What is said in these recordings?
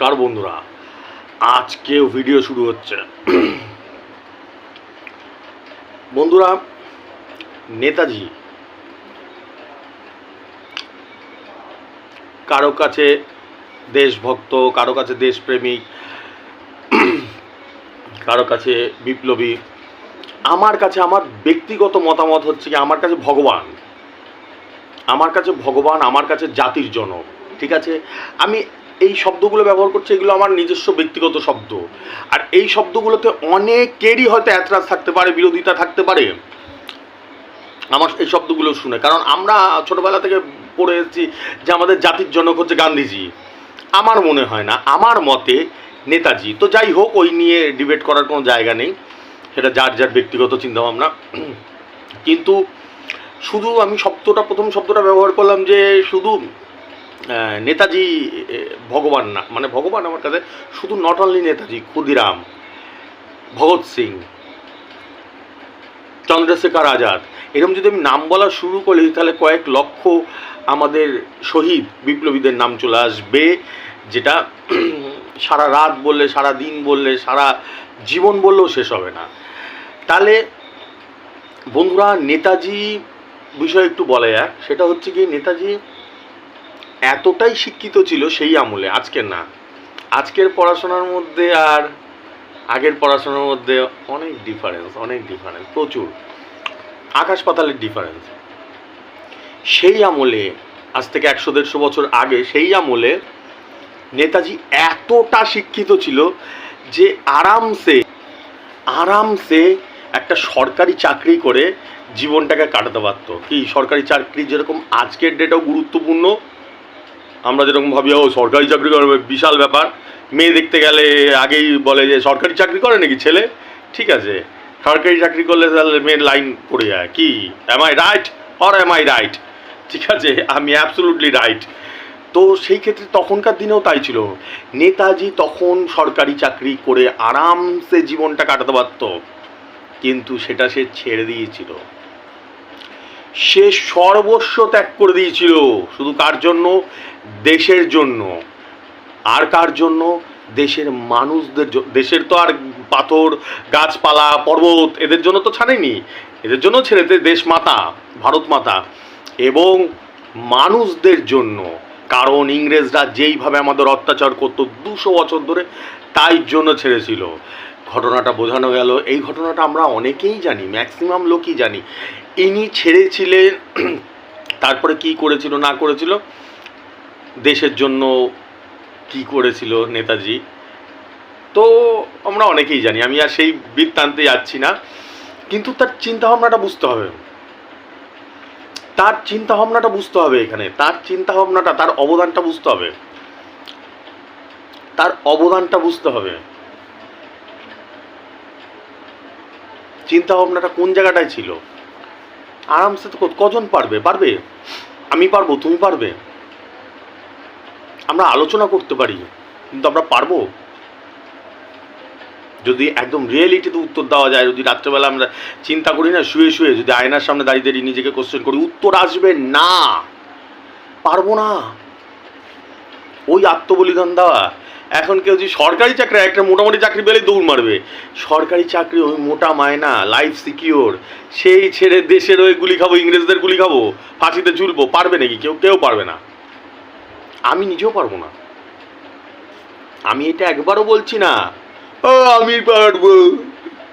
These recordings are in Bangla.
কার বন্ধুরা, আজকেও ভিডিও শুরু হচ্ছে। বন্ধুরা, নেতাজি কারো কাছে দেশভক্ত, কারো কাছে দেশপ্রেমিক, কারো কাছে বিপ্লবী। আমার কাছে আমার ব্যক্তিগত মতামত হচ্ছে কি, আমার কাছে ভগবান, আমার কাছে ভগবান, আমার কাছে জাতির জনক। ঠিক আছে, আমি এই শব্দগুলো ব্যবহার করছি, এগুলো আমার নিজস্ব ব্যক্তিগত শব্দ। আর এই শব্দগুলোতে অনেকেরই হয়তো এতরাজ থাকতে পারে, বিরোধিতা থাকতে পারে আমার এই শব্দগুলো শুনে। কারণ আমরা ছোটবেলা থেকে পড়ে এসেছি যে আমাদের জাতির জনক হচ্ছে গান্ধীজি। আমার মনে হয় না, আমার মতে নেতাজি। তো যাই হোক, ওই নিয়ে ডিবেট করার কোনো জায়গা নেই, সেটা যার যার ব্যক্তিগত চিন্তাভাবনা। কিন্তু শুধু আমি প্রথম শব্দটা ব্যবহার করলাম যে শুধু নেতাজি ভগবান না, মানে ভগবান আমার কাছে শুধু নট অনলি নেতাজি, ক্ষুদিরাম, ভগৎ সিং, চন্দ্রশেখর আজাদ, এরকম যদি আমি নাম বলা শুরু করি তাহলে কয়েক লক্ষ আমাদের শহীদ বিপ্লবীদের নাম চলে আসবে, যেটা সারা রাত বললে, সারা দিন বললে, সারা জীবন বললেও শেষ হবে না। তাহলে বন্ধুরা, নেতাজি বিষয়ে একটু বলা যাক। সেটা হচ্ছে কি, নেতাজি এতটাই শিক্ষিত ছিল সেই আমলে, আজকের না। আজকের পড়াশোনার মধ্যে আর আগের পড়াশোনার মধ্যে অনেক ডিফারেন্স, প্রচুর, আকাশ পাতালের ডিফারেন্স। সেই আমলে, আজ থেকে 100-150 বছর আগে, সেই আমলে নেতাজি এতটা শিক্ষিত ছিল যে আরামসে একটা সরকারি চাকরি করে জীবনটাকে কাটাতে পারত। কি সরকারি চাকরি যেরকম আজকের ডেটেও গুরুত্বপূর্ণ, আমরা যেরকম ভাবি ও সরকারি চাকরি করবে বিশাল ব্যাপার, মেয়ে দেখতে গেলে আগেই বলে যে সরকারি চাকরি করে নাকি ছেলে। ঠিক আছে, সরকারি চাকরি করলে তাহলে মেয়ের লাইন পড়ে যায়, কি am I right or am I right? ঠিক আছে, আমি অ্যাবসলুটলি রাইট। তো সেই ক্ষেত্রে তখনকার দিনেও তাই ছিল। নেতাজি তখন সরকারি চাকরি করে আরামসে জীবনটা কাটাতে পারত, কিন্তু সেটা সে ছেড়ে দিয়েছিল। সে সর্বস্ব ত্যাগ করে দিয়েছিল। শুধু কার জন্য? দেশের জন্য। আর কার জন্য? দেশের মানুষদের জন্য। দেশের তো আর পাথর, গাছপালা, পর্বত এদের জন্য তো ছাড়েনি, এদের জন্য ছেড়েছে দেশ মাতা, ভারত মাতা এবং মানুষদের জন্য। কারণ ইংরেজরা যেইভাবে আমাদের অত্যাচার করতো 200 বছর ধরে, তাই জন্য ছেড়েছিল। ঘটনাটা বোঝানো গেল। এই ঘটনাটা আমরা অনেকেই জানি, ম্যাক্সিমাম লোকই জানি। ইনি ছেড়েছিলেন, তারপরে কি করেছিল না করেছিল, দেশের জন্য কি করেছিল নেতাজি, তো আমরা অনেকেই জানি। আমি আর সেই বৃত্তান্তে যাচ্ছি না, কিন্তু তার চিন্তাভাবনাটা বুঝতে হবে, এখানে তার চিন্তাভাবনাটা, তার অবদানটা বুঝতে হবে, চিন্তাভাবনাটা কোন জায়গাটায় ছিল। আরামসে তো কজন পারবে? আমি পারবো, তুমি পারবে, আমরা আলোচনা করতে পারি, কিন্তু আমরা পারবো? যদি একদম রিয়েলিটিতে উত্তর দেওয়া যায়, যদি রাত্রেবেলা আমরা চিন্তা করি না, শুয়ে যদি আয়নার সামনে দাঁড়িয়ে নিজেকে কোশ্চেন করি, উত্তর আসবে না, পারবো না। ওই আত্মবলিদান দেওয়া। এখন কেউ যদি সরকারি চাকরি, একটা মোটামুটি চাকরি পেলেই দৌড় মারবে। সরকারি চাকরি, ওই মোটা মায়না, লাইফ সিকিওর, সেই ছেড়ে দেশের ওই গুলি খাবো, ইংরেজদের গুলি খাবো, ফাঁসিতে ঝুলবো, পারবে নাকি? কেউ পারবে না। আমি নিজেও পারবো না। আমি এটা একবারও বলছি না আমি পারবো,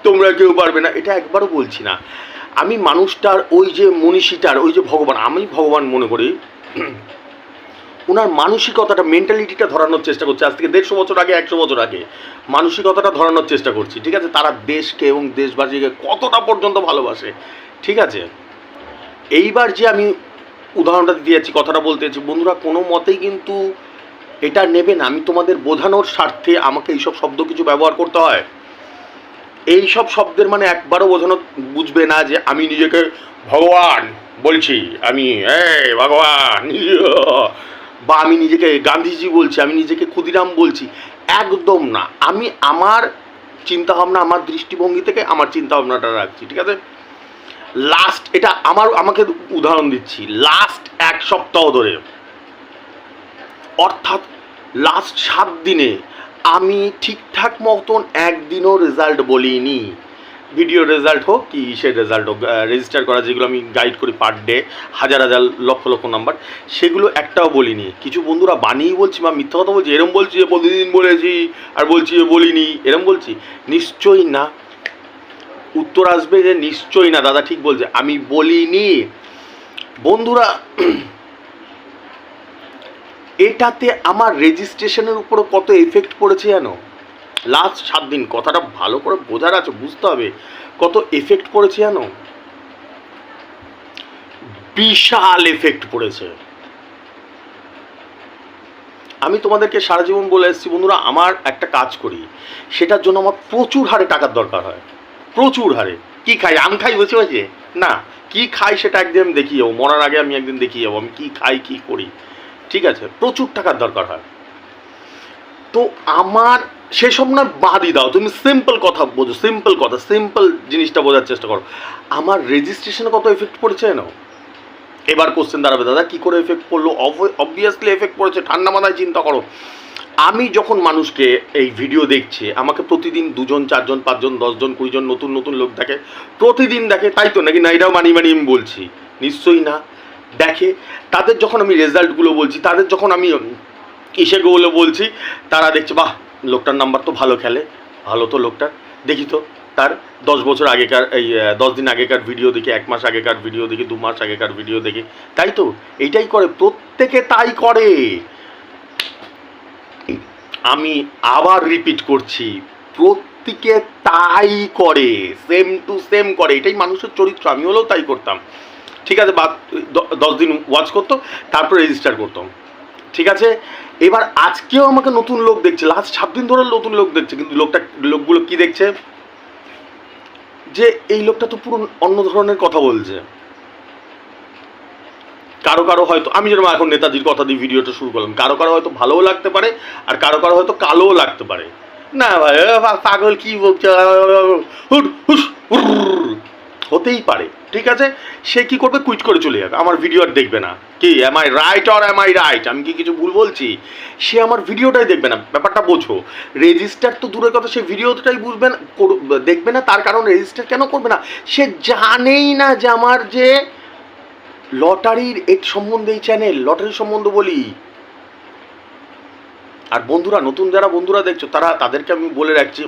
তোমরা কেউ পারবে না, এটা একবারও বলছি না। আমি মানুষটার, ওই যে মনীষীটার, ওই যে ভগবান, আমি ভগবান মনে করি, ওনার মানসিকতাটা, মেন্টালিটিটা ধরানোর চেষ্টা করছি। আজ থেকে 150 বছর আগে, 100 বছর আগে মানসিকতাটা ধরানোর চেষ্টা করছি। ঠিক আছে, তারা দেশকে এবং দেশবাসীকে কতটা পর্যন্ত ভালোবাসে। ঠিক আছে, এইবার যে আমি উদাহরণটা দিতে যাচ্ছি, কথাটা বলতে যাচ্ছি, বন্ধুরা কোনো মতেই কিন্তু এটা নেবে না। আমি তোমাদের বোঝানোর স্বার্থে আমাকে এইসব শব্দ কিছু ব্যবহার করতে হয়। এইসব শব্দের মানে একবারও বুঝবে না যে আমি নিজেকে ভগবান বলছি, আমি ভগবান, বা আমি নিজেকে গান্ধীজি বলছি, আমি নিজেকে ক্ষুদিরাম বলছি, একদম না। আমি আমার চিন্তাভাবনা, আমার দৃষ্টিভঙ্গি থেকে আমার চিন্তাভাবনাটা রাখছি। ঠিক আছে, এটা আমাকে উদাহরণ দিচ্ছি, লাস্ট 1 সপ্তাহ ধরে, অর্থাৎ লাস্ট 7 দিনে আমি ঠিকঠাক মতন একদিনও রেজাল্ট বলিনি। ভিডিও রেজাল্ট হোক কি সে রেজাল্ট হোক, রেজিস্টার করা যেগুলো আমি গাইড করি পার ডে, হাজার হাজার লক্ষ লক্ষ নাম্বার, সেগুলো একটাও বলিনি। কিছু বন্ধুরা বানিয়েই বলছি বা মিথ্যা কথা বলছি, এরম বলছি যে প্রতিদিন বলেছি আর বলছি যে বলিনি, এরম বলছি? নিশ্চয়ই না। উত্তর আসবে যে নিশ্চয়ই না, দাদা ঠিক বলছে, আমি বলিনি। বন্ধুরা, এটাতে আমার রেজিস্ট্রেশনের উপরে কত এফেক্ট পড়েছে জানো? লাস্ট 7 দিন, কথাটা ভালো করে বোঝার আছে, বুঝতে হবে কত এফেক্ট পড়েছে জানো? বিশাল এফেক্ট পড়েছে। আমি তোমাদেরকে সারা জীবন বলে এসেছি বন্ধুরা, আমার একটা কাজ করি, সেটার জন্য আমার প্রচুর হারে টাকার দরকার হয়, প্রচুর হারে। কি খাই? আম খাই বসে বসে? না, কি খাই সেটা একদিন আমি দেখিয়ে যাবো, মরার আগে আমি একদিন দেখিয়ে যাবো আমি কি খাই কি করি, ঠিক আছে? প্রচুর টাকার দরকার হয়। তো আমার সেসব না বাদই দাও, তুমি সিম্পল কথা বোঝো, সিম্পল কথা, সিম্পল জিনিসটা বোঝার চেষ্টা করো। আমার রেজিস্ট্রেশনে কত এফেক্ট পড়েছে জানো? এবার কোশ্চেন দাঁড়াবে, দাদা কী করে এফেক্ট পড়লো? অবভিয়াসলি এফেক্ট পড়েছে, ঠান্ডা মাথায় চিন্তা করো। আমি যখন মানুষকে এই ভিডিও দেখছে, আমাকে প্রতিদিন 2 জন 4 জন 5 জন 10 জন 20 জন নতুন নতুন লোক দেখে, প্রতিদিন দেখে, তাই তো নাকি? না, এটাও মানি আমি বলছি? নিশ্চয়ই না। দেখে, তাদের যখন আমি রেজাল্টগুলো বলছি, তাদের যখন আমি ইসেগুলো বলছি, তারা দেখছে বাহ লোকটার নাম্বার তো ভালো খেলে, ভালো তো লোকটার, দেখি তো তার 10 বছর আগেকার, এই 10 দিন আগেকার ভিডিও দেখি, 1 মাস আগেকার ভিডিও দেখি, 2 মাস আগেকার ভিডিও দেখি, তাই তো? এইটাই করে, প্রত্যেকে তাই করে। আমি আবার রিপিট করছি, প্রত্যেকে তাই করে, সেম টু সেম করে, এটাই মানুষের চরিত্র। আমি হলেও তাই করতাম, ঠিক আছে? বা 10 দিন ওয়াচ করতো, তারপর রেজিস্টার করতাম, ঠিক আছে? এবার আজকেও আমাকে নতুন লোক দেখছে, লাস্ট 7 দিন ধরে নতুন লোক দেখছে, কিন্তু লোকগুলো কি দেখছে? যে এই লোকটা তো পুরো অন্য ধরনের কথা বলছে। কারো কারো হয়তো, আমি যেরকম এখন নেতাজির কথা দিয়ে ভিডিওটা শুরু করলাম, কারো কারো হয়তো ভালোও লাগতে পারে, আর কারো কারো হয়তো কালোও লাগতে পারে। না ভাই, পাগল কি বলছে, হতেই পারে, ঠিক আছে? সে কি করবে? কুইট করে চলে যাবে, আমার ভিডিও আর দেখবে না। কি am I right or am I right? আমি কি কিছু ভুল বলছি? সে আমার ভিডিওটাই দেখবে না, ব্যাপারটা বোঝো। রেজিস্টার তো দূরের কথা, সে ভিডিওটাই বুঝবে না, দেখবে না। তার কারণ রেজিস্টার কেন করবে না? সে জানেই না যে আমার যে লটারির এক সম্বন্ধে এই চ্যানেল, লটারির সম্বন্ধে বলি। আর বন্ধুরা, নতুন যারা বন্ধুরা দেখছো, তাদেরকে আমি বলে রাখছি,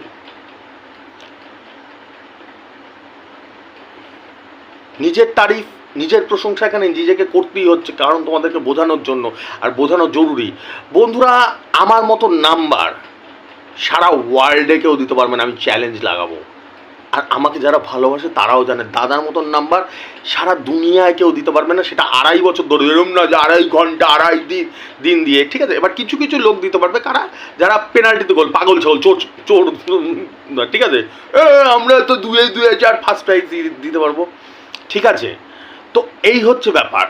নিজের তারিফ, নিজের প্রশংসা এখানে নিজেকে করতেই হচ্ছে, কারণ তোমাদেরকে বোঝানোর জন্য, আর বোঝানো জরুরি। বন্ধুরা, আমার মতো নাম্বার সারা ওয়ার্ল্ডে কেউ দিতে পারবে না, আমি চ্যালেঞ্জ লাগাবো। আর আমাকে যারা ভালোবাসে তারাও জানে, দাদার মতন নাম্বার সারা দুনিয়ায় কেউ দিতে পারবে না, সেটা 2.5 বছর ধরে, এরম না যে 2.5 ঘন্টা 2.5 দিন দিয়ে, ঠিক আছে? এবার কিছু কিছু লোক দিতে পারবে, কারা? যারা পেনাল্টিতে গোল, পাগল ছাগল, চোর চোর, ঠিক আছে? আমরা তো 2-4 ফার্স্ট প্রাইজ দিতে পারবো, ঠিক আছে? তো এই হচ্ছে ব্যাপার।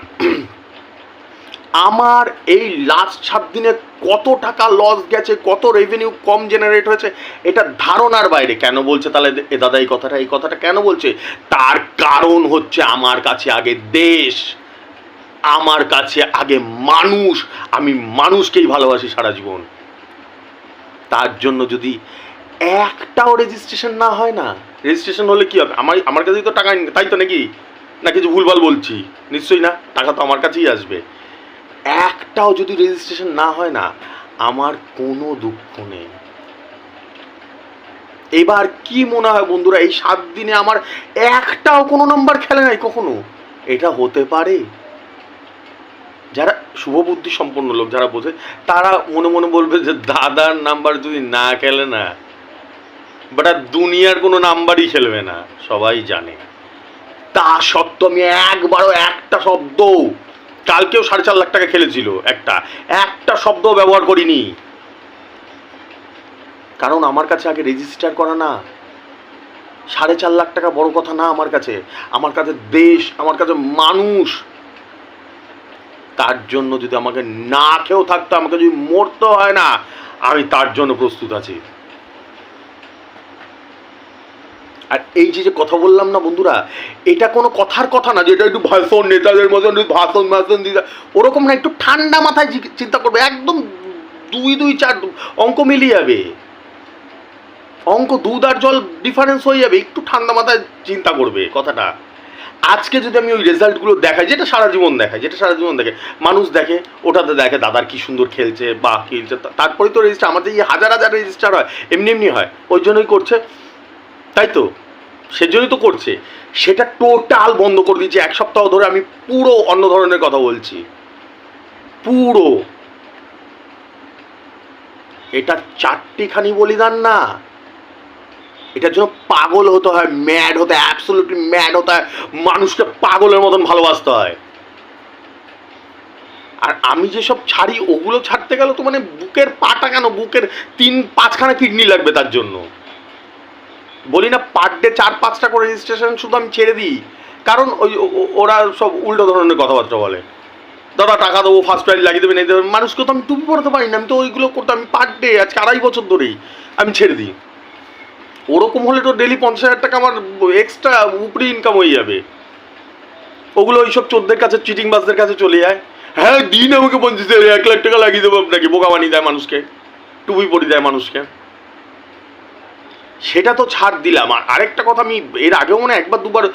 আমার এই লাস্ট 7 দিনে কত টাকা লস গেছে, কত রেভিনিউ কম জেনারেট হয়েছে, এটা ধারণার বাইরে। কেন বলছে তাহলে এ দাদা এই কথাটা কেন বলছে? তার কারণ হচ্ছে, আমার কাছে আগে দেশ, আমার কাছে আগে মানুষ, আমি মানুষকেই ভালোবাসি সারা জীবন। তার জন্য যদি একটাও রেজিস্ট্রেশন না হয় না, রেজিস্ট্রেশন হলে কি হবে? আমার কাছেই তো টাকা, তাই তো নাকি? না কিছু ভুলভাল বলছি? নিশ্চয়ই না, টাকা তো আমার কাছেই আসবে। একটাও যদি রেজিস্ট্রেশন না হয় না, আমার কোনো দুঃখ নেই। এবার কি মনে হয় বন্ধুরা, এই 7 দিনে আমার একটাও কোনো নাম্বার খেলে নাই কখনো? এটা হতে পারে? যারা শুভবুদ্ধি সম্পন্ন লোক, যারা বোঝে, তারা মনে মনে বলবে যে দাদার নাম্বার যদি না খেলে না, বাট আর দুনিয়ার কোনো নাম্বারই খেলবে না, সবাই জানে। তা সত্ত্বেও আমি একবারও একটা শব্দ, কালকেও 4.5 লাখ টাকা খেলেছিল, একটা শব্দ ব্যবহার করিনি। কারণ আমার কাছে আগে রেজিস্টার করা না। 4.5 লাখ টাকা বড় কথা না আমার কাছে, আমার কাছে দেশ, আমার কাছে মানুষ। তার জন্য যদি আমাকে না খেয়েও থাকতো, আমাকে যদি মরতে হয় না, আমি তার জন্য প্রস্তুত আছি। আর এই যে কথা বললাম না বন্ধুরা, এটা কোনো কথার কথা না, যেটা একটু ভাষণ, নেতাদের মতন ভাষণ দিতে, ওরকম না। একটু ঠান্ডা মাথায় চিন্তা করবে, একদম 2 2 4 অঙ্ক মিলিয়ে যাবে, অঙ্ক দুধ আর জল ডিফারেন্স হয়ে যাবে। একটু ঠান্ডা মাথায় চিন্তা করবে কথাটা। আজকে যদি আমি ওই রেজাল্টগুলো দেখাই, যেটা সারা জীবন দেখায়, মানুষ দেখে, ওটাতে দেখে দাদার কি সুন্দর খেলছে বা খেলছে, তারপরে তো রেজিস্টার, আমাদের এই হাজার হাজার রেজিস্টার হয়, এমনি হয়, ওই জন্যই করছে, তাই তো, সেজন্যই তো করছে। সেটা টোটাল বন্ধ করে দিয়েছে। 1 সপ্তাহ ধরে আমি পুরো অন্য ধরনের কথা বলছি, পুরো। এটা 4টিখানি বলিদান না, এটার জন্য পাগল হতে হয়, ম্যাড হতে হয়, অ্যাবসলিউটলি ম্যাড হতে হয়, মানুষকে পাগলের মতন ভালোবাসতে হয়। আর আমি যেসব ছাড়ি ওগুলো ছাড়তে গেলে তো মানে বুকের পাটা কেন, বুকের 3-5খানা কিডনি লাগবে তার জন্য। বলি না পার ডে 4-5টা করে রেজিস্ট্রেশন শুধু আমি ছেড়ে দিই, কারণ ওই ওরা সব উল্টো ধরনের কথাবার্তা বলে, দাদা টাকা দেবো, ফার্স্ট প্রাইজ লাগিয়ে দেবেন, এই দেবেন। মানুষকে তো আমি টুপি পড়াতে পারি না, আমি তো ওইগুলো করতে, আমি পার ডে আজকে 2.5 বছর ধরেই আমি ছেড়ে দিই। ওরকম হলে তো ডেলি 50,000 টাকা আমার এক্সট্রা উপরি ইনকাম হয়ে যাবে। ওগুলো ওইসব চোরদের কাছে, চিটিং বাসদের কাছে চলে যায়। হ্যাঁ দিন আমাকে 50,000 1 লাখ টাকা লাগিয়ে দেবো আপনাকে, বোকা বানিয়ে দেয় মানুষকে, টুপি পরিয়ে দেয় মানুষকে। সেটা তো ছাড় দিলাম। আর আরেকটা কথা আমি এর আগেও মনে 1-2বার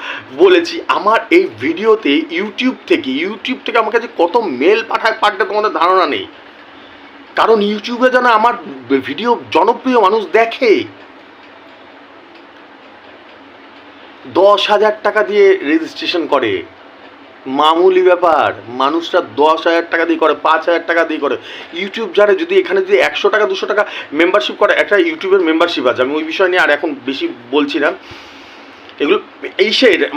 বলেছি, আমার এই ভিডিওতে ইউটিউব থেকে আমার কাছে কত মেল পাঠায় পার ডে তোমাদের ধারণা নেই। কারণ ইউটিউবে যেন আমার ভিডিও জনপ্রিয়, মানুষ দেখে। 10,000 টাকা দিয়ে রেজিস্ট্রেশন করে, মামুলি ব্যাপার। মানুষরা 10,000 টাকা দিয়ে করে, 5,000 টাকা দিয়ে করে। ইউটিউব জানে যদি এখানে যদি 100 টাকা 200 টাকা মেম্বারশিপ করে, একটা ইউটিউবের মেম্বারশিপ আছে, আমি ওই বিষয় নিয়ে আর এখন বেশি বলছি না, এগুলো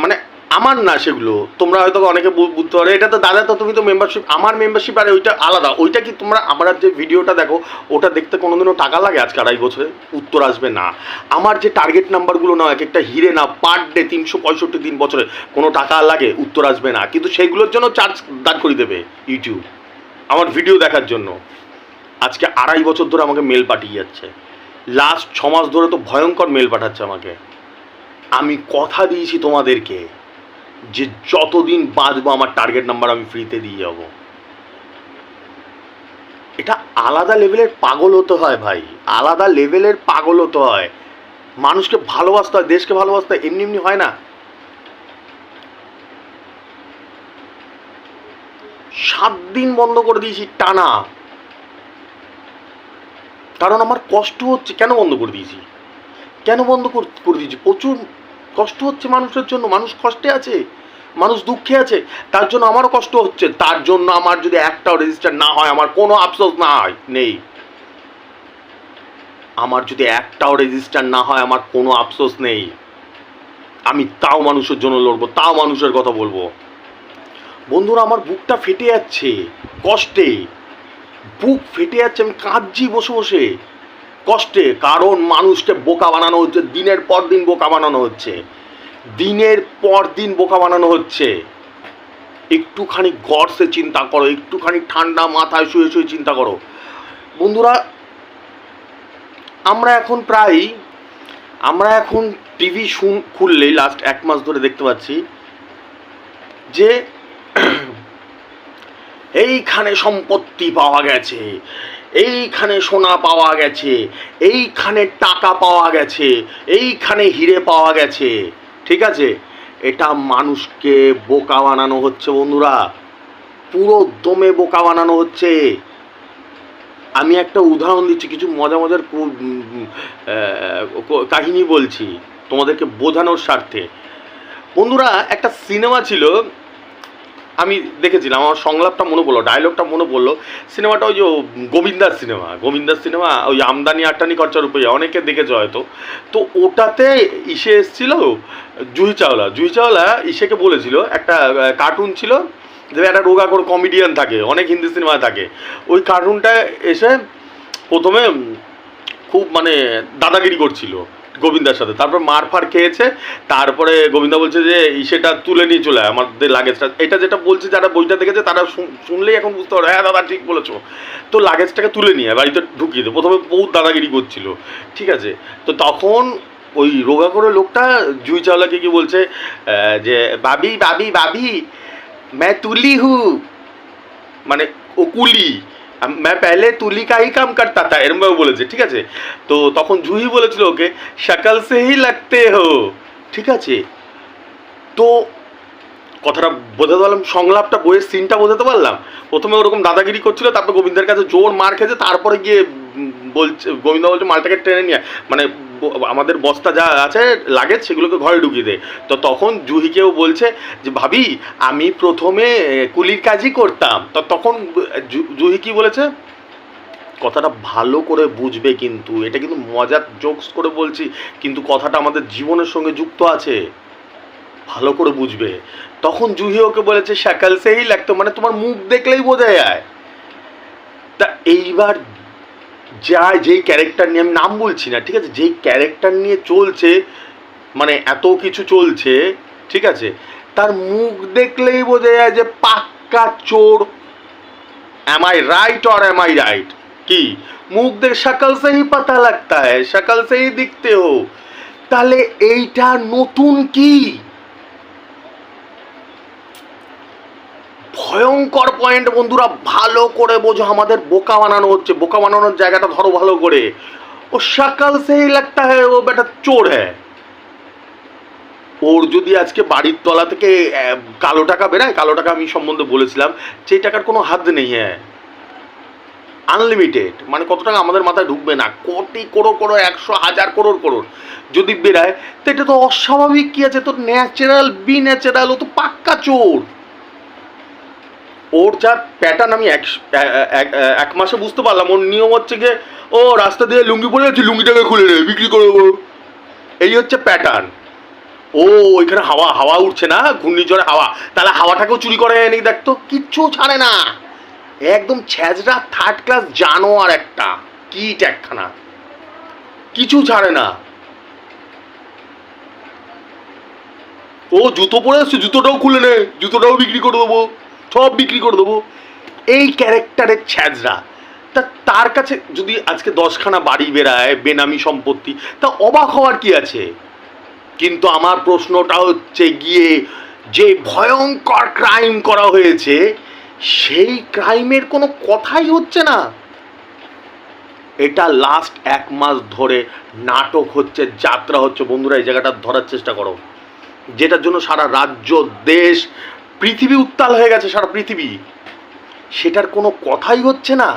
মানে আমার না, সেগুলো তোমরা হয়তো অনেকে বুঝতে পারো, এটা তো দাদা তো তুমি তো মেম্বারশিপ, আমার মেম্বারশিপ আর ওইটা আলাদা। ওইটা কি তোমরা আমরা যে ভিডিওটা দেখো ওটা দেখতে কোনোদিনও টাকা লাগে আজকে 2.5 বছরে? উত্তর আসবে না। আমার যে টার্গেট নাম্বারগুলো না, এক একটা হিরে না, পার ডে 365 দিন বছরে কোনো টাকা লাগে? উত্তর আসবে না। কিন্তু সেইগুলোর জন্য চার্জ দাঁড় করে দেবে ইউটিউব আমার ভিডিও দেখার জন্য। আজকে 2.5 বছর ধরে আমাকে মেল পাঠিয়ে যাচ্ছে, লাস্ট 6 মাস ধরে তো ভয়ঙ্কর মেল পাঠাচ্ছে আমাকে। আমি কথা দিয়েছি তোমাদেরকে যে যতদিন বাঁচবো আমার টার্গেট নাম্বার আমি ফ্রিতে দিয়ে যাব। এটা আলাদা লেভেলের পাগল হতে হয় ভাই, আলাদা লেভেলের পাগল হতে হয়। মানুষকে ভালোবাসতে হয়, দেশকে ভালোবাসতে হয়, এমনি এমনি হয় না। 7 দিন বন্ধ করে দিয়েছি টানা, কারণ আমার কষ্ট হচ্ছে। কেন বন্ধ করে দিয়েছি? প্রচুর কষ্ট হচ্ছে মানুষের জন্য। মানুষ কষ্টে আছে, মানুষ দুঃখে আছে, তার জন্য আমারও কষ্ট হচ্ছে। তার জন্য আমার যদি একটাও রেজিস্টার না হয় আমার কোনো আফসোস নেই। আমার যদি একটাও রেজিস্টার না হয় আমার কোনো আফসোস নেই। আমি তাও মানুষের জন্য লড়বো, তাও মানুষের কথা বলবো। বন্ধুরা আমার বুকটা ফেটে যাচ্ছে কষ্টে, বুক ফেটে যাচ্ছে, আমি কাঁদছি বসে বসে কষ্টে। কারণ মানুষকে বোকা বানানো হচ্ছে, দিনের পর দিন বোকা বানানো হচ্ছে, দিনের পর দিন বোকা বানানো হচ্ছে। একটুখানি গড়সে চিন্তা করো, একটুখানি ঠান্ডা মাথায় শুয়ে শুয়ে চিন্তা করো বন্ধুরা। আমরা এখন টিভি খুললেই লাস্ট 1 মাস ধরে দেখতে পাচ্ছি যে এইখানে সম্পত্তি পাওয়া গেছে, এইখানে সোনা পাওয়া গেছে, এইখানে টাকা পাওয়া গেছে, এইখানে হিরে পাওয়া গেছে। ঠিক আছে, এটা মানুষকে বোকা বানানো হচ্ছে বন্ধুরা, পুরো দমে বোকা বানানো হচ্ছে। আমি একটা উদাহরণ দিচ্ছি, কিছু মজার কাহিনী বলছি তোমাদেরকে বোঝানোর স্বার্থে। বন্ধুরা একটা সিনেমা ছিল, আমি দেখেছিলাম, আমার সংলাপটা মনে পড়লো, ডায়লগটা মনে পড়লো। সিনেমাটা ওই যে গোবিন্দার সিনেমা, ওই আমদানি আটানি খরচার উপরে, অনেকে দেখেছে হয়তো। তো ওটাতে এসেছিল জুহি চাওলা ইসেকে বলেছিল, একটা কার্টুন ছিল যে একটা রোগা করে কমেডিয়ান থাকে, অনেক হিন্দি সিনেমায় থাকে। ওই কার্টুনটা এসে প্রথমে খুব মানে দাদাগিরি করছিল গোবিন্দার সাথে, তারপর মার ফার খেয়েছে। তারপরে গোবিন্দা বলছে যে সেটা তুলে নিয়ে চলে আমাদের লাগেজটা। এটা যেটা বলছে যারা বইটা দেখেছে তারা শুনলেই এখন বুঝতে পারো, হ্যাঁ দাদা ঠিক বলেছো। তো লাগেজটাকে তুলে নিয়ে বাড়িতে ঢুকিয়ে দেয়। প্রথমে বহুত দাদাগিরি করছিল, ঠিক আছে। তো তখন ওই রোগা করে লোকটা জুই চাওলাকে কি বলছে যে ভাবি ভাবি ভাবি मैं तुली हूँ, মানে ও কুলি, मैं पहले तुली का ही काम करता था এরমভাবে বলেছে, ঠিক আছে। তো তখন জুহি বলেছিল ওকে শকল সে হি লাগতে হো, ঠিক আছে। তো কথাটা বোঝাতে পারলাম, সংলাপটা বইয়ের সিনটা বোঝাতে পারলাম। প্রথমে ওরকম দাদাগিরি করছিল, তারপর গোবিন্দের কাছে জোর মার খেয়েছে, তারপরে গিয়ে বলছে, গোবিন্দ বলছে মালটাকে টেনে নিয়ে মানে আমাদের বস্তা যা আছে লাগেজ সেগুলোকে ঘরে ঢুকিয়ে দে। তো তখন জুহিকেও বলছে যে ভাবি আমি প্রথমে কুলির কাজই করতাম। তো তখন জুহি কি বলেছে, কথাটা ভালো করে বুঝবে, কিন্তু এটা কিন্তু মজার জোকস করে বলছি, কিন্তু কথাটা আমাদের জীবনের সঙ্গে যুক্ত আছে, ভালো করে বুঝবে। তখন জুহি ওকে বলেছে শাকাল সেই লাগতো, মানে তোমার মুখ দেখলেই বোঝা যায়। তা এইবার যা যেই ক্যারেক্টার নিয়ে, আমি নাম বলছি না, ঠিক আছে, যেই ক্যারেক্টার নিয়ে চলছে, মানে এত কিছু চলছে, ঠিক আছে, তার মুখ দেখলেই বোঝা যায় যে পাক্কা চোর। Am I right or am I right? কি মুখ দেখে শকল সে হি পাতা লাগতা হ্যায়, শকল সে হি দিখতে হো। তাহলে এইটা নতুন কি? ভয়ঙ্কর পয়েন্ট বন্ধুরা, ভালো করে বোঝো, আমাদের বোকা বানানো হচ্ছে। বোকা বানানোর জায়গাটা ধরো ভালো করে। ও শকল সে হি লাগতা হ্যায় ও বেটা চোর হ্যায়। ওর যদি আজকে বাড়ির তলা থেকে কালো টাকা বেরায়, কালো টাকা আমি সম্বন্ধে বলেছিলাম, সেই টাকার কোনো হাত নেই, হ্যাঁ আনলিমিটেড, মানে কত টাকা আমাদের মাথায় ঢুকবে না, কোটি করোড় করোড় 100 হাজার করোড় করোড় যদি বেরায়, তো এটা তো অস্বাভাবিক কি আছে? তো ন্যাচারাল বি ন্যাচারাল, ও তো পাক্কা চোর। ওর যা প্যাটার্ন আমি এক মাসে বুঝতে পারলাম। ওর নিয়ম হচ্ছে গিয়ে ও রাস্তা দিয়ে লুঙ্গি পরে যাচ্ছে, লুঙ্গিটাকে খুলে নেবে, বিক্রি করে দেবো, এই হচ্ছে প্যাটার্ন। ও ওইখানে হাওয়া হাওয়া উঠছে না, ঘূর্ণিঝড়ে হাওয়া, তাহলে হাওয়াটাকেও চুরি করে এনে দেখতো, কিচ্ছু ছাড়ে না, একদম ছ্যাজরা থার্ড ক্লাস জানোয়ার একটা, কিট একখানা, কিছু ছাড়ে না। ও জুতো পরে আসছে, জুতোটাও খুলে নে, জুতোটাও বিক্রি করে দেবো, সব বিক্রি করে দেবো, এই ক্যারেক্টারের ছ্যাজরা। তা তার কাছে যদি আজকে 10খানা বাড়ি বেরায় বেনামি সম্পত্তি, তা অবাক হওয়ার কি আছে? কিন্তু আমার প্রশ্নটা হচ্ছে গিয়ে, যে ভয়ঙ্কর ক্রাইম করা হয়েছে সেই ক্রাইমের কোনো কথাই হচ্ছে না। এটা লাস্ট 1 মাস ধরে নাটক হচ্ছে, যাত্রা হচ্ছে বন্ধুরা, এই জায়গাটা ধরার চেষ্টা করো, যেটার জন্য সারা রাজ্য দেশ পৃথিবী উত্তাল হয়ে গেছে, সারা পৃথিবী, সেটার কোনো কথাই হচ্ছে না।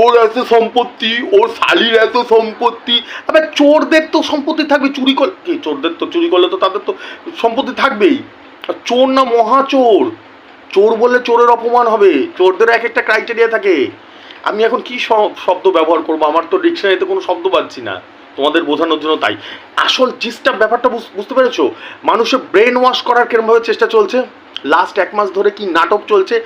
ওর এত সম্পত্তি, ওর শালির এত সম্পত্তি, আবার চোরদের তো সম্পত্তি থাকবে, চুরি করলে কি, চোরদের তো চুরি করলে তো তাদের তো সম্পত্তি থাকবেই। আর চোর না মহাচোর, চোর বললে চোরের অপমান হবে, চোরদের এক একটা ক্রাইটেরিয়া থাকে। আমি এখন কি শব্দ ব্যবহার করবো, আমার তো ডিকশনারিতে কোনো শব্দ পাচ্ছি না তোমাদের বোঝানোর জন্য। তাই আসল জিসটা ব্যাপারটা বুঝতে পেরেছো? মানুষের ব্রেন ওয়াশ করার কিরমভাবে চেষ্টা চলছে, লাস্ট 1 মাস ধরে কি নাটক চলছে।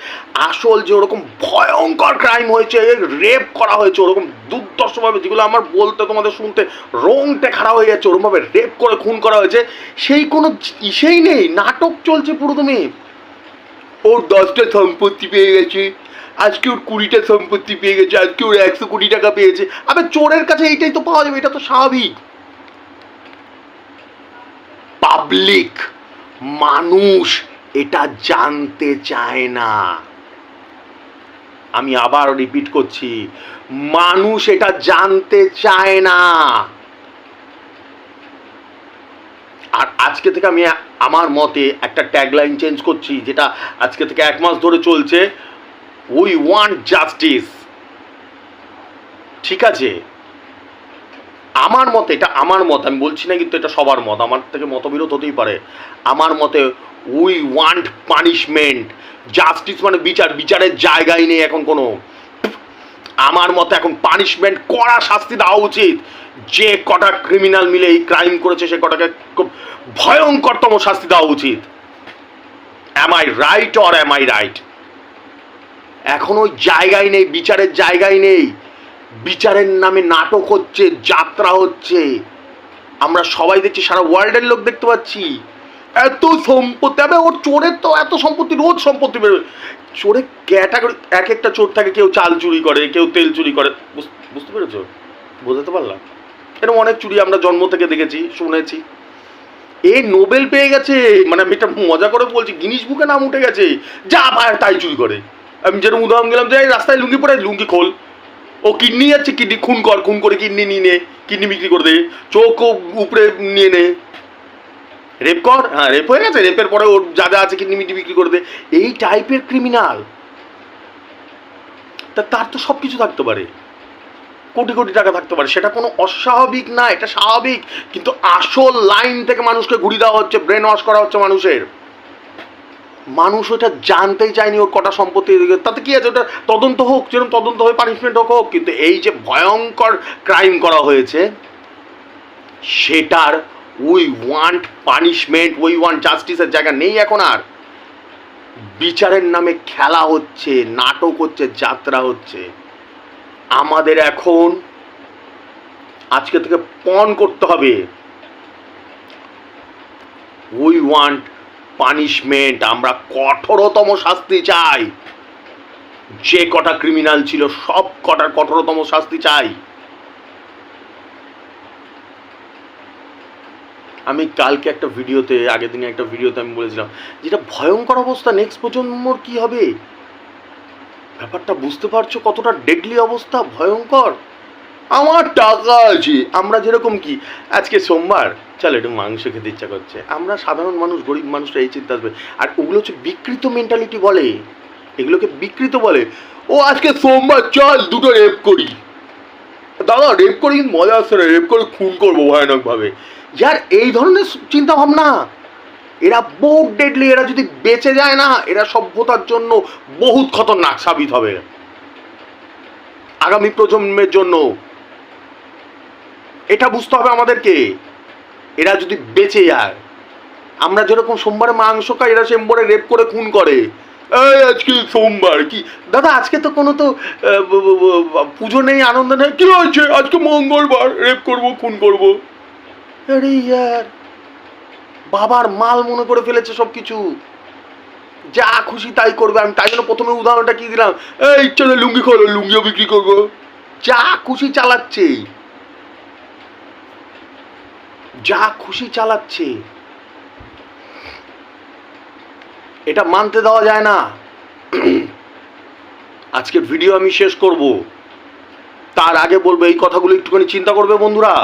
আসল যে ওরকম ভয়ঙ্কর ক্রাইম হয়েছে, রেপ করা হয়েছে ওরকম দুর্দর্শভাবে, যেগুলো আমার বলতে তোমাদের শুনতে রোংটে খাড়া হয়ে যাচ্ছে, ওরকমভাবে রেপ করে খুন করা হয়েছে, সেই কোনো ইসেই নেই, নাটক চলছে পুরো। তুমি ওর 10টা সম্পত্তি পেয়ে গেছে, আজকে ওর 20টা সম্পত্তি পেয়ে গেছে, আজকে ওর 100 কোটি টাকা পেয়েছে। আবে চোরের কাছে এইটাই তো পাওয়া যাবে, এটা তো স্বাভাবিক। পাবলিক মানুষ এটা জানতে চায় না, আমি আবার রিপিট করছি, মানুষ এটা জানতে চায় না। আর আজকে থেকে আমি আমার মতে একটা ট্যাগলাইন চেঞ্জ করছি, যেটা আজকে থেকে 1 মাস ধরে চলছে, উই ওয়ান্ট জাস্টিস, ঠিক আছে? আমার মতে, এটা আমার মত, আমি বলছি না কিন্তু এটা সবার মত, আমার থেকে মতবিরোধ হতেই পারে। আমার মতে উই ওয়ান্ট পানিশমেন্ট, জাস্টিস মানে বিচার, বিচারের জায়গায় নেই এখন কোনো। আমার মতে এখন পানিশমেন্ট, কড়া শাস্তি দেওয়া উচিত। যে কটা ক্রিমিনাল মিলে এই ক্রাইম করেছে সে কটাকে খুব ভয়ঙ্করতম শাস্তি দেওয়া উচিত। Am I right or am I right? এখন ওই জায়গায় নেই, বিচারের জায়গায় নেই, বিচারের নামে নাটক হচ্ছে, যাত্রা হচ্ছে, আমরা সবাই দেখছি, সারা ওয়ার্ল্ডের লোক দেখতে পাচ্ছি। এত সম্পত্তি, আবে ওর চোরের তো এত সম্পত্তি, রোজ সম্পত্তি বেরোয়। চোরের ক্যাটাগরি, এক একটা চোর থাকে, কেউ চাল চুরি করে, কেউ তেল চুরি করে, বুঝতে পেরেছো? বোঝাতে পারলাম? এরকম অনেক চুরি আমরা জন্ম থেকে দেখেছি, শুনেছি। এ নোবেল পেয়ে গেছে, মানে আমি এটা মজা করে বলছি, গিনিস বুকে নাম উঠে গেছে, যা পায় তাই চুরি করে। আমি যেরকম উদাহরণ দিলাম যে এই রাস্তায় লুঙ্গি পরে লুঙ্গি খোল, ও কিডনি যাচ্ছে কিডনি খুন কর, খুন করে কিডনি নিয়ে নে, কিডনি বিক্রি করে দে, চোখ উপরে নিয়ে নে, রেপ কর, হ্যাঁ রেপ হয়ে গেছে, রেপের পরে ওর যা যা আছে কিডনি মিডনি বিক্রি করে দে, এই টাইপের ক্রিমিনাল। তার তো সব কিছু থাকতে পারে, কোটি কোটি টাকা থাকতে পারে, সেটা কোনো অস্বাভাবিক না, এটা স্বাভাবিক। কিন্তু আসল লাইন থেকে মানুষকে ঘুরিয়ে দেওয়া হচ্ছে, ব্রেন ওয়াশ করা হচ্ছে মানুষের। মানুষ ওটা জানতেই চায়নি ওর কটা সম্পত্তি, তাতে কি আছে, ওটা তদন্ত হোক, যেরকম তদন্ত হয়ে পানিশমেন্ট হোক। কিন্তু এই যে ভয়ঙ্কর ক্রাইম করা হয়েছে, সেটার we want punishment, we want জাস্টিসের জায়গা নেই এখন আর। বিচারের নামে খেলা হচ্ছে, নাটক হচ্ছে, যাত্রা হচ্ছে। আমাদের এখন আজকে থেকে পণ করতে হবে, উই ওয়ান্ট পানিশমেন্ট। আমরা কঠোরতম শাস্তি চাই, যে কটা ক্রিমিনাল ছিল সব কটার কঠোরতম শাস্তি চাই। আমি কালকে একটা ভিডিওতে, আগের দিনে একটা ভিডিওতে আমি বলেছিলাম যেটা ভয়ঙ্কর অবস্থা, নেক্সট প্রজন্মর কি হবে ব্যাপারটা বুঝতে পারছো, কতটা ডেডলি অবস্থা, ভয়ঙ্কর। আমার টাকা আছে, আমরা যেরকম কি আজকে সোমবার, চলো একটু মাংস খেতে ইচ্ছা করছে, আমরা সাধারণ মানুষ, গরিব মানুষরা এই চিন্তা আসবে। আর ওগুলো হচ্ছে বিকৃত মেন্টালিটি বলে, এগুলোকে বিকৃত বলে। ও আজকে সোমবার, চল দুটো রেপ করি। দাদা রেপ করি কিন্তু মজা আসছে না, রেপ করে খুন করবো ভয়ানকভাবে। যার এই ধরনের চিন্তা ভাবনা, এরা বহু ডেডলি। এরা যদি বেঁচে যায় না, এরা সভ্যতার জন্য বহুত খতরনাক সাবিত হবে, আগামী প্রজন্মের জন্য। এটা বুঝতে হবে আমাদেরকে। এরা যদি বেঁচে যায়, আমরা যেরকম সোমবারে মাংস খাই, এরা সোমবারে রেপ করে খুন করে। এই আজকে সোমবার, কি দাদা আজকে তো কোনো তো পুজো নেই, আনন্দ নেই, কি হয়েছে আজকে মঙ্গলবার, রেপ করবো, খুন করবো। আরে ইয়ার, বাবার মাল মনে করে ফেলেছে সব কিছু, যা খুশি তাই করবে। আমি তাই জন্য প্রথমে উদাহরণটা কি দিলাম, এই ইচ্ছা লুঙ্গি খোলো, লুঙ্গিও বিক্রি করবো, যা খুশি চালাচ্ছে, যা খুশি চালাচ্ছে। এটা মানতে দেওয়া যায় না। আজকের ভিডিও আমি শেষ করব, তার আগে বলবো এই কথাগুলো একটুখানি চিন্তা করবে বন্ধুরা।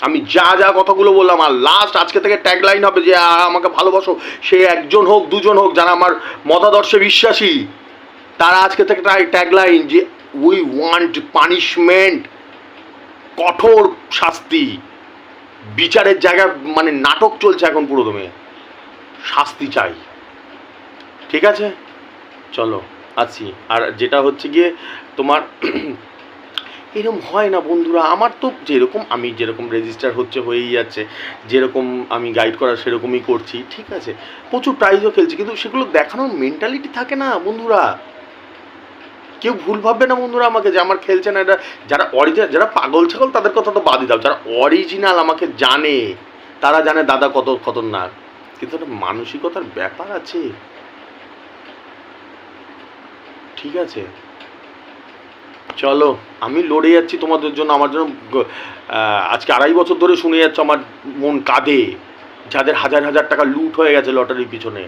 আমি যা যা কথাগুলো বললাম, আর লাস্ট আজকে থেকে ট্যাগলাইন হবে যে আমাকে ভালোবাসো, সে একজন হোক দুজন হোক, যারা আমার মতাদর্শে বিশ্বাসী, তারা আজকে থেকে ট্যাগলাইন যে উই ওয়ান্ট পানিশমেন্ট, কঠোর শাস্তি। বিচারের জায়গা মানে নাটক চলছে এখন পুরোদমে, শাস্তি চাই। ঠিক আছে, চলো আছি। আর যেটা হচ্ছে গিয়ে তোমার এরকম হয় না বন্ধুরা, আমার তো যেরকম, আমি যেরকম রেজিস্টার হচ্ছে হয়েই যাচ্ছে, যেরকম আমি গাইড করার সেরকমই করছি, ঠিক আছে, প্রচুর প্রাইজও খেলছি, কিন্তু সেগুলো দেখানোর মেন্টালিটি থাকে না বন্ধুরা। কেউ ভুল ভাববে না বন্ধুরা আমাকে যে আমার খেলছে না। এটা যারা অরিজিনাল, যারা পাগল ছাগল তাদের কথা তো বাদই দাও, যারা অরিজিনাল আমাকে জানে তারা জানে দাদা কত খতরনাক। কিন্তু একটা মানসিকতার ব্যাপার আছে, ঠিক আছে। চলো, আমি লড়ে যাচ্ছি তোমাদের জন্য, আমার জন্য আজকে 2.5 বছর ধরে শুনে যাচ্ছ, আমার মন কাঁদে। যাদের হাজার হাজার টাকা লুট হয়ে গেছে লটারির পিছনে,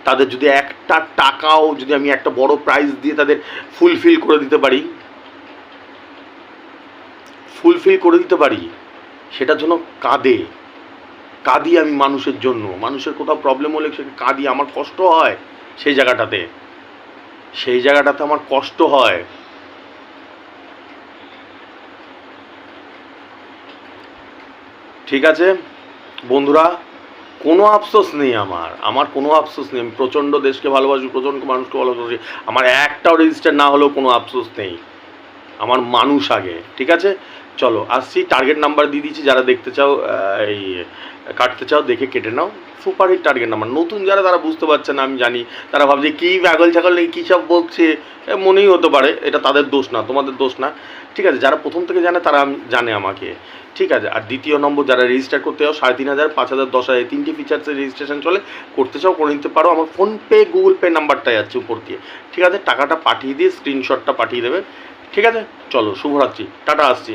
তাদের যদি একটা টাকাও, যদি আমি একটা বড় প্রাইজ দিয়ে তাদের ফুলফিল করে দিতে পারি, সেটার জন্য কাঁদি আমি মানুষের জন্য। মানুষের কোথাও প্রবলেম হলে সে কাঁদি, আমার কষ্ট হয় সেই জায়গাটাতে আমার কষ্ট হয়। ঠিক আছে বন্ধুরা, কোনো আফসোস নেই আমার কোনো আফসোস নেই। আমি প্রচণ্ড দেশকে ভালোবাসি, প্রচণ্ড মানুষকে ভালোবাসি, আমার একটাও রেজিস্টার না হলেও কোনো আফসোস নেই, আমার মানুষ আগে। ঠিক আছে, চলো আসছি। টার্গেট নাম্বার দিয়ে দিচ্ছি, যারা দেখতে চাও, এই কাটতে চাও দেখে কেটে নাও। Superhit target number. নতুন যারা, তারা বুঝতে পারছে না, আমি জানি, তারা ভাবছে কী পাগল ছাগল নেই, কী সব বকছে, মনেই হতে পারে, এটা তাদের দোষ না, তোমাদের দোষ না। ঠিক আছে, যারা প্রথম থেকে জানে তারা জানে আমাকে, ঠিক আছে। আর দ্বিতীয় নম্বর, যারা রেজিস্টার করতে চাও 3,500, 5,000, 10,000 তিনটি ফিচার্সের রেজিস্ট্রেশন চলে, করতে চাও করে নিতে পারো। আমার ফোনপে, গুগল পে নাম্বারটাই যাচ্ছে উপর দিয়ে, ঠিক আছে। টাকাটা পাঠিয়ে দিয়ে স্ক্রিনশটটা পাঠিয়ে দেবে, ঠিক আছে। চলো, শুভরাত্রি, টাটা, আসছি।